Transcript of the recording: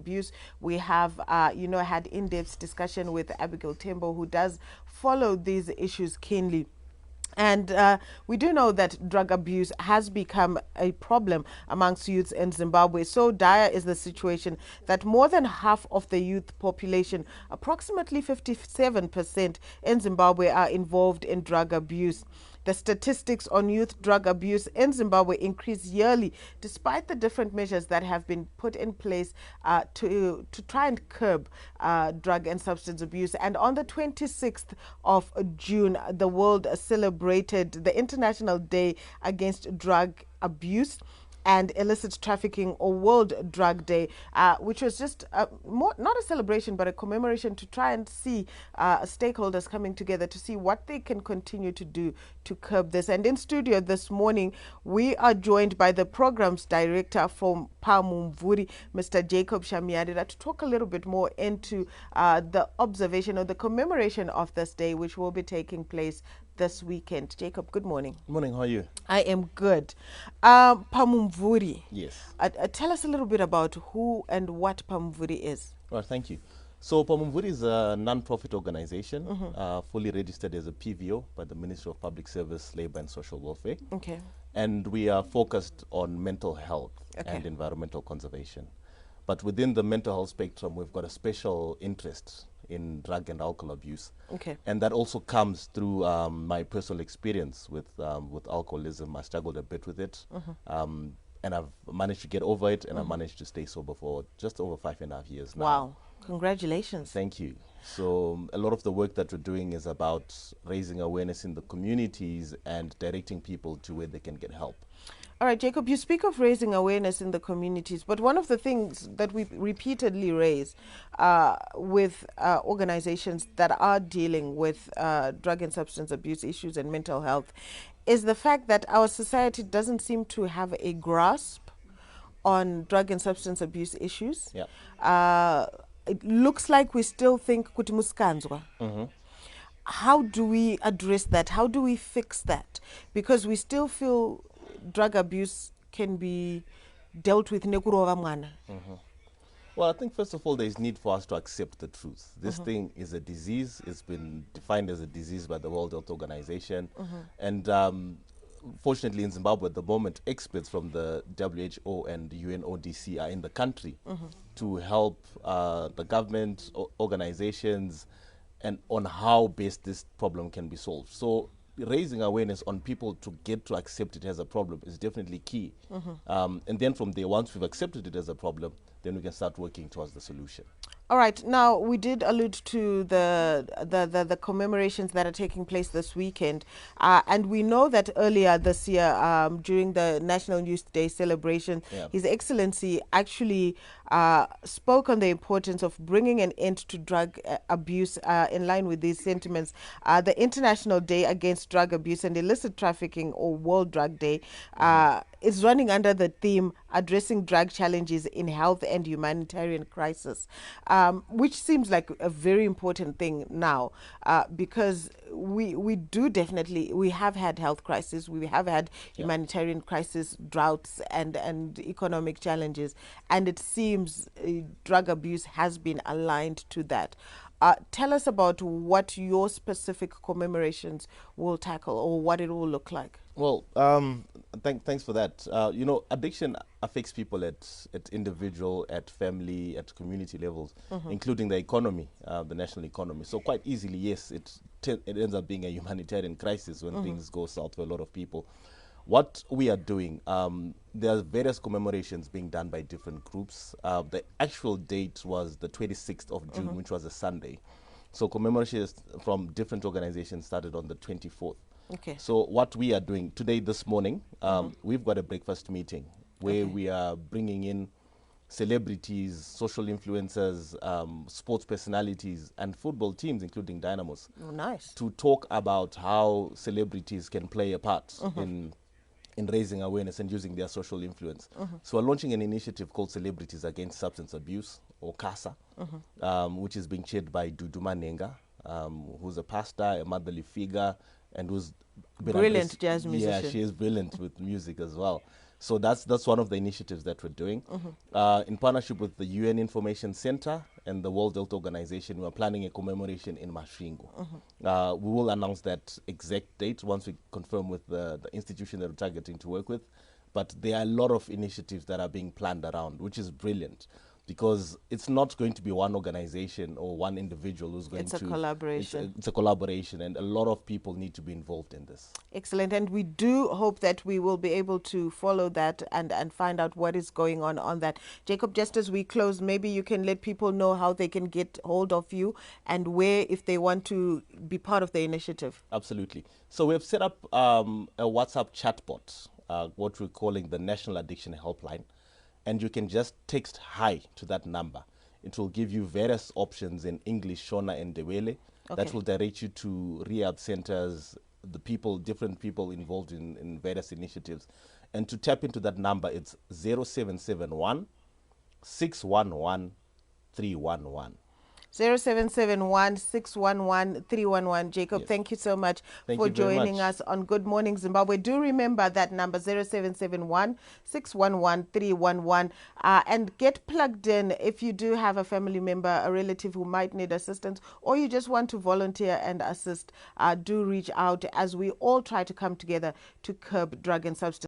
abuse. We have, had in-depth discussion with Abigail Tembo, who does follow these issues keenly. And we do know that drug abuse has become a problem amongst youths in Zimbabwe. So dire is the situation that more than half of the youth population, approximately 57% in Zimbabwe, are involved in drug abuse. The statistics on youth drug abuse in Zimbabwe increase yearly, despite the different measures that have been put in place to try and curb drug and substance abuse. And on the 26th of June, the world celebrated the International Day Against Drug Abuse and Illicit Trafficking, or World Drug Day, which was just not a celebration but a commemoration to try and see stakeholders coming together to see what they can continue to do to curb this. And in studio this morning, we are joined by the programs director from Pamumvuri, Mr. Jacob Shamiadira, to talk a little bit more into the observation or the commemoration of this day, which will be taking place this weekend. Jacob, good morning. Good morning, how are you? I am good. Pamumvuri. Yes. Tell us a little bit about who and what Pamumvuri is. Well, thank you. So Pamumvuri is a non-profit organization, fully registered as a PVO by the Ministry of Public Service, Labor and Social Welfare. Okay. And we are focused on mental health and environmental conservation. But within the mental health spectrum, we've got a special interest in drug and alcohol abuse. Okay. And that also comes through my personal experience with alcoholism. I struggled a bit with it. And I've managed to get over it, and I've managed to stay sober for just over 5.5 years now. Wow. Congratulations. Thank you. So a lot of the work that we're doing is about raising awareness in the communities and directing people to where they can get help. All right, Jacob, you speak of raising awareness in the communities, but one of the things that we repeatedly raise with organizations that are dealing with drug and substance abuse issues and mental health is the fact that our society doesn't seem to have a grasp on drug and substance abuse issues. Yeah. It looks like we still think kuti muskanzwa. How do we address that? How do we fix that? Because we still feel drug abuse can be dealt with nekurova mwana. Well, I think first of all, there is need for us to accept the truth. This thing is a disease. It's been defined as a disease by the World Health Organization. And fortunately, in Zimbabwe at the moment, experts from the WHO and UNODC are in the country to help the government, organizations, and on how best this problem can be solved. So raising awareness on people to get to accept it as a problem is definitely key. And then from there, once we've accepted it as a problem, then we can start working towards the solution. All right. Now, we did allude to the commemorations that are taking place this weekend. And we know that earlier this year, during the National Youth Day celebration, His Excellency actually spoke on the importance of bringing an end to drug abuse in line with these sentiments. The International Day Against Drug Abuse and Illicit Trafficking, or World Drug Day, is running under the theme addressing drug challenges in health and humanitarian crisis, which seems like a very important thing now, because we have had health crisis, we have had humanitarian crisis, droughts and economic challenges, and it seems drug abuse has been aligned to that. Tell us about what your specific commemorations will tackle, or what it will look like. Well, thanks for that. Addiction affects people at individual, at family, at community levels, including the economy, the national economy. So quite easily, yes, it ends up being a humanitarian crisis when things go south for a lot of people. What we are doing, there are various commemorations being done by different groups. The actual date was the 26th of June, which was a Sunday. So commemorations from different organizations started on the 24th. Okay. So what we are doing today, this morning, we've got a breakfast meeting where we are bringing in celebrities, social influencers, sports personalities, and football teams, including Dynamos, to talk about how celebrities can play a part in raising awareness and using their social influence. So we're launching an initiative called Celebrities Against Substance Abuse, or CASA, which is being chaired by Duduma Nenga, who's a pastor, a motherly figure, and who's brilliant jazz musician. Yeah, she is brilliant with music as well. So that's one of the initiatives that we're doing. In partnership with the UN Information Center and the World Health Organization, we're planning a commemoration in Masvingo. We will announce that exact date once we confirm with the institution that we're targeting to work with. But there are a lot of initiatives that are being planned around, which is brilliant, because it's not going to be one organization or one individual who's going to... It's a collaboration. It's a collaboration, and a lot of people need to be involved in this. Excellent. And we do hope that we will be able to follow that and find out what is going on that. Jacob, just as we close, maybe you can let people know how they can get hold of you and where, if they want to be part of the initiative. Absolutely. So we've set up a WhatsApp chatbot, what we're calling the National Addiction Helpline. And you can just text hi to that number. It will give you various options in English, Shona, and Dewele. Okay. That will direct you to rehab centers, the people, different people involved in various initiatives. And to tap into that number, it's 0771 611 311. 0771 611 311. Jacob, Yes. Thank you so much Thank for you very joining much. us on Good Morning Zimbabwe. Do remember that number, 0771 611 311, and get plugged in if you do have a family member, a relative who might need assistance, or you just want to volunteer and assist. Do reach out as we all try to come together to curb drug and substance